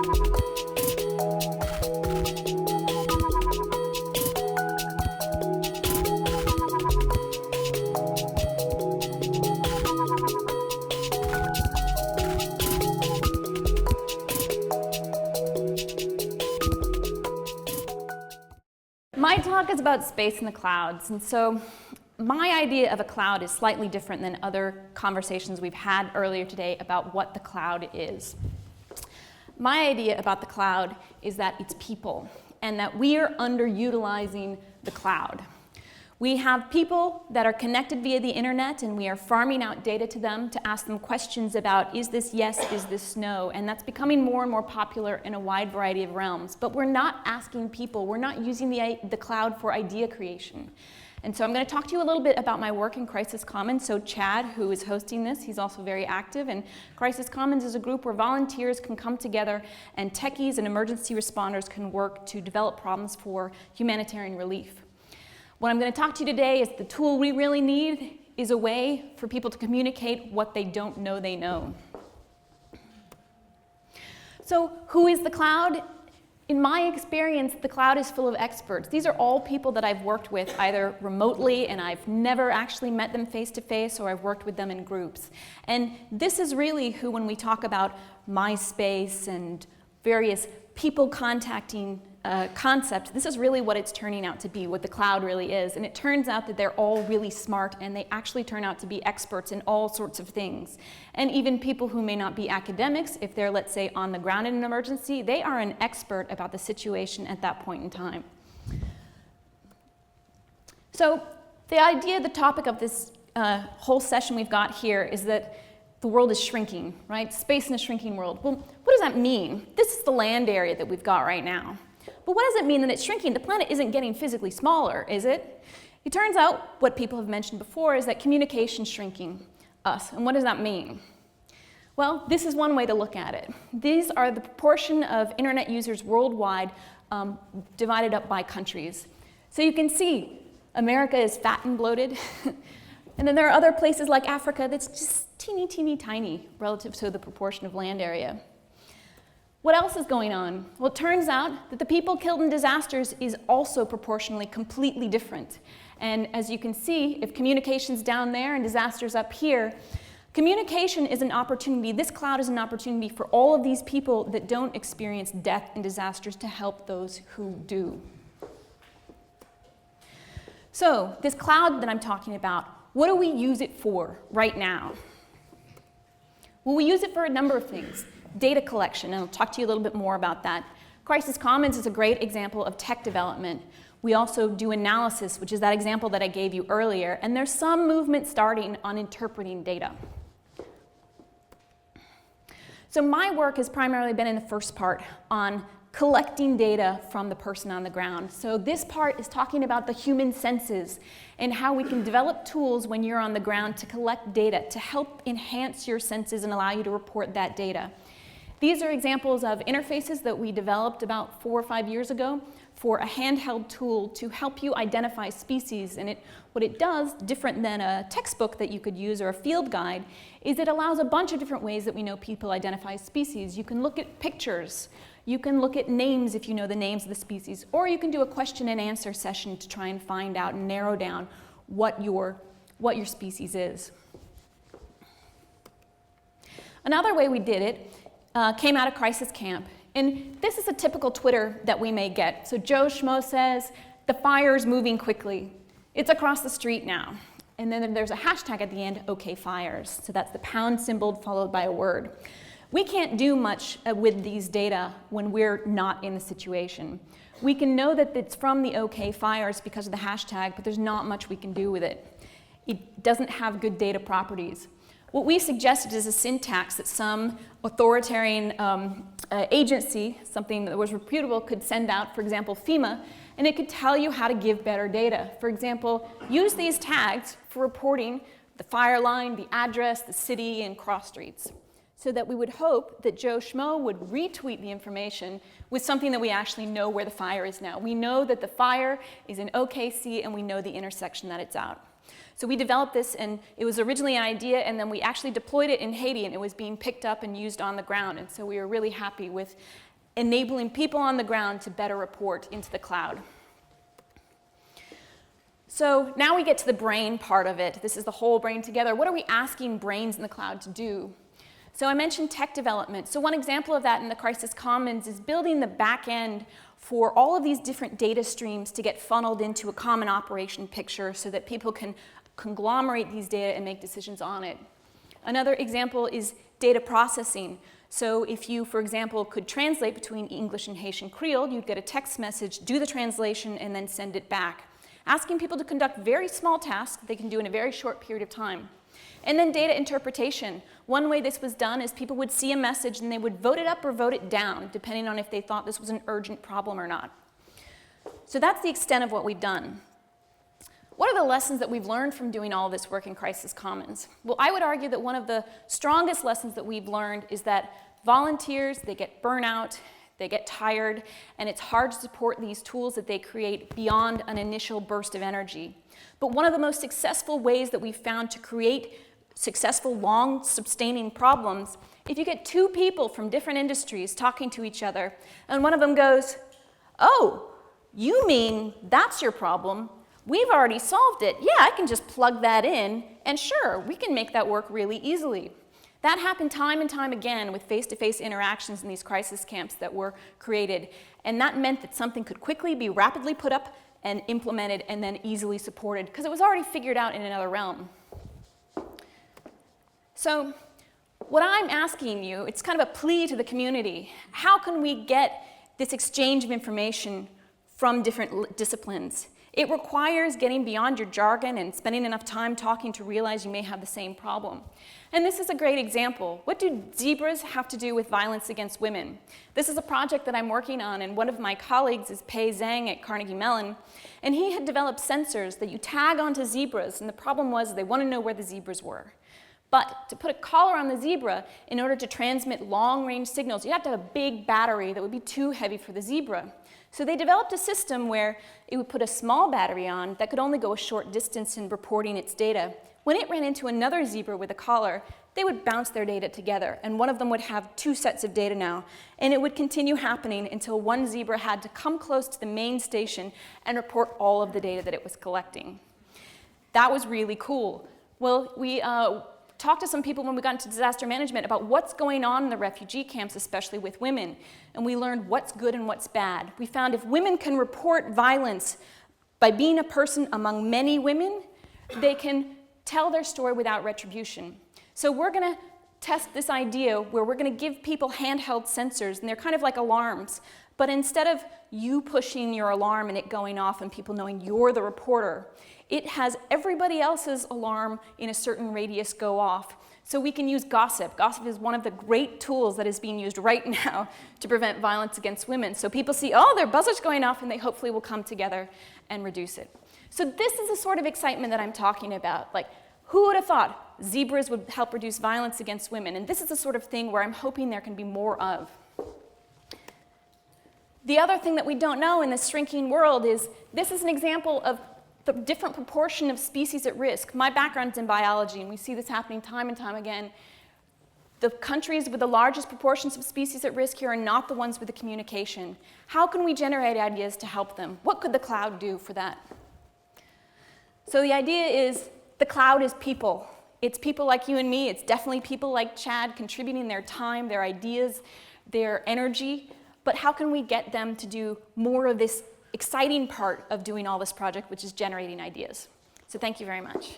My talk is about space in the clouds, and so my idea of a cloud is slightly different than other conversations we've had earlier today about what the cloud is. My idea about the cloud is that it's people, and that we are underutilizing the cloud. We have people that are connected via the internet, and we are farming out data to them to ask them questions about, is this yes, is this no? And that's becoming more and more popular in a wide variety of realms. But we're not asking people, we're not using the cloud for idea creation. And so I'm going to talk to you a little bit about my work in Crisis Commons. So Chad, who is hosting this, he's also very active. And Crisis Commons is a group where volunteers can come together and techies and emergency responders can work to develop problems for humanitarian relief. What I'm going to talk to you today is the tool we really need is a way for people to communicate what they don't know they know. So who is the cloud? In my experience, the cloud is full of experts. These are all people that I've worked with either remotely, and I've never actually met them face to face, or I've worked with them in groups. And this is really who, when we talk about MySpace and various people contacting concept, this is really what it's turning out to be, what the cloud really is. And it turns out that they're all really smart, and they actually turn out to be experts in all sorts of things. And even people who may not be academics, if they're, let's say, on the ground in an emergency, they are an expert about the situation at that point in time. So the idea, the topic of this whole session we've got here is that the world is shrinking, right? Space in a shrinking world. Well, what does that mean? This is the land area that we've got right now. But what does it mean that it's shrinking? The planet isn't getting physically smaller, is it? It turns out, what people have mentioned before, is that communication's shrinking us. And what does that mean? Well, this is one way to look at it. These are the proportion of internet users worldwide divided up by countries. So you can see America is fat and bloated. And then there are other places like Africa that's just teeny, teeny, tiny relative to the proportion of land area. What else is going on? Well, it turns out that the people killed in disasters is also proportionally completely different. And as you can see, if communication's down there and disasters up here, communication is an opportunity, this cloud is an opportunity for all of these people that don't experience death and disasters to help those who do. So, this cloud that I'm talking about, what do we use it for right now? Well, we use it for a number of things. Data collection, and I'll talk to you a little bit more about that. Crisis Commons is a great example of tech development. We also do analysis, which is that example that I gave you earlier, and there's some movement starting on interpreting data. So my work has primarily been in the first part on collecting data from the person on the ground. So this part is talking about the human senses and how we can develop tools when you're on the ground to collect data to help enhance your senses and allow you to report that data. These are examples of interfaces that we developed about 4 or 5 years ago for a handheld tool to help you identify species. And what it does, different than a textbook that you could use or a field guide, is it allows a bunch of different ways that we know people identify species. You can look at pictures. You can look at names if you know the names of the species. Or you can do a question and answer session to try and find out and narrow down what your species is. Another way we did it came out of Crisis Camp. And this is a typical Twitter that we may get. So Joe Schmo says, the fire's moving quickly. It's across the street now. And then there's a hashtag at the end, OK fires. So that's the pound symbol followed by a word. We can't do much with these data when we're not in the situation. We can know that it's from the OK fires because of the hashtag, but there's not much we can do with it. It doesn't have good data properties. What we suggested is a syntax that some authoritarian agency, something that was reputable, could send out, for example, FEMA, and it could tell you how to give better data. For example, use these tags for reporting the fire line, the address, the city, and cross streets, so that we would hope that Joe Schmo would retweet the information with something that we actually know where the fire is now. We know that the fire is in OKC, and we know the intersection that it's at. So we developed this, and it was originally an idea, and then we actually deployed it in Haiti, and it was being picked up and used on the ground. And so we were really happy with enabling people on the ground to better report into the cloud. So now we get to the brain part of it. This is the whole brain together. What are we asking brains in the cloud to do? So I mentioned tech development. So one example of that in the Crisis Commons is building the back end for all of these different data streams to get funneled into a common operation picture so that people can conglomerate these data and make decisions on it. Another example is data processing. So if you, for example, could translate between English and Haitian Creole, you'd get a text message, do the translation, and then send it back. Asking people to conduct very small tasks they can do in a very short period of time. And then data interpretation. One way this was done is people would see a message and they would vote it up or vote it down, depending on if they thought this was an urgent problem or not. So that's the extent of what we've done. What are the lessons that we've learned from doing all this work in Crisis Commons? Well, I would argue that one of the strongest lessons that we've learned is that volunteers, they get burnout, they get tired, and it's hard to support these tools that they create beyond an initial burst of energy. But one of the most successful ways that we've found to create successful, long-sustaining problems, if you get two people from different industries talking to each other, and one of them goes, "Oh, you mean that's your problem? We've already solved it. Yeah, I can just plug that in, and sure, we can make that work really easily." That happened time and time again with face-to-face interactions in these crisis camps that were created, and that meant that something could quickly be rapidly put up and implemented and then easily supported because it was already figured out in another realm. So what I'm asking you, it's kind of a plea to the community. How can we get this exchange of information from different disciplines? It requires getting beyond your jargon and spending enough time talking to realize you may have the same problem. And this is a great example. What do zebras have to do with violence against women? This is a project that I'm working on, and one of my colleagues is Pei Zhang at Carnegie Mellon, and he had developed sensors that you tag onto zebras, and the problem was they want to know where the zebras were. But to put a collar on the zebra, in order to transmit long-range signals, you have to have a big battery that would be too heavy for the zebra. So they developed a system where it would put a small battery on that could only go a short distance in reporting its data. When it ran into another zebra with a collar, they would bounce their data together, and one of them would have two sets of data now. And it would continue happening until one zebra had to come close to the main station and report all of the data that it was collecting. That was really cool. Well, we talked to some people when we got into disaster management about what's going on in the refugee camps, especially with women, and we learned what's good and what's bad. We found if women can report violence by being a person among many women, they can tell their story without retribution. So we're going to test this idea where we're going to give people handheld sensors, and they're kind of like alarms. But instead of you pushing your alarm and it going off and people knowing you're the reporter, it has everybody else's alarm in a certain radius go off. So we can use gossip. Gossip is one of the great tools that is being used right now to prevent violence against women. So people see, oh, their buzzer's going off, and they hopefully will come together and reduce it. So this is the sort of excitement that I'm talking about. Like, who would have thought zebras would help reduce violence against women? And this is the sort of thing where I'm hoping there can be more of. The other thing that we don't know in this shrinking world is this is an example of the different proportion of species at risk. My background's in biology, and we see this happening time and time again. The countries with the largest proportions of species at risk here are not the ones with the communication. How can we generate ideas to help them? What could the cloud do for that? So the idea is the cloud is people. It's people like you and me. It's definitely people like Chad contributing their time, their ideas, their energy. But how can we get them to do more of this exciting part of doing all this project, which is generating ideas? So thank you very much.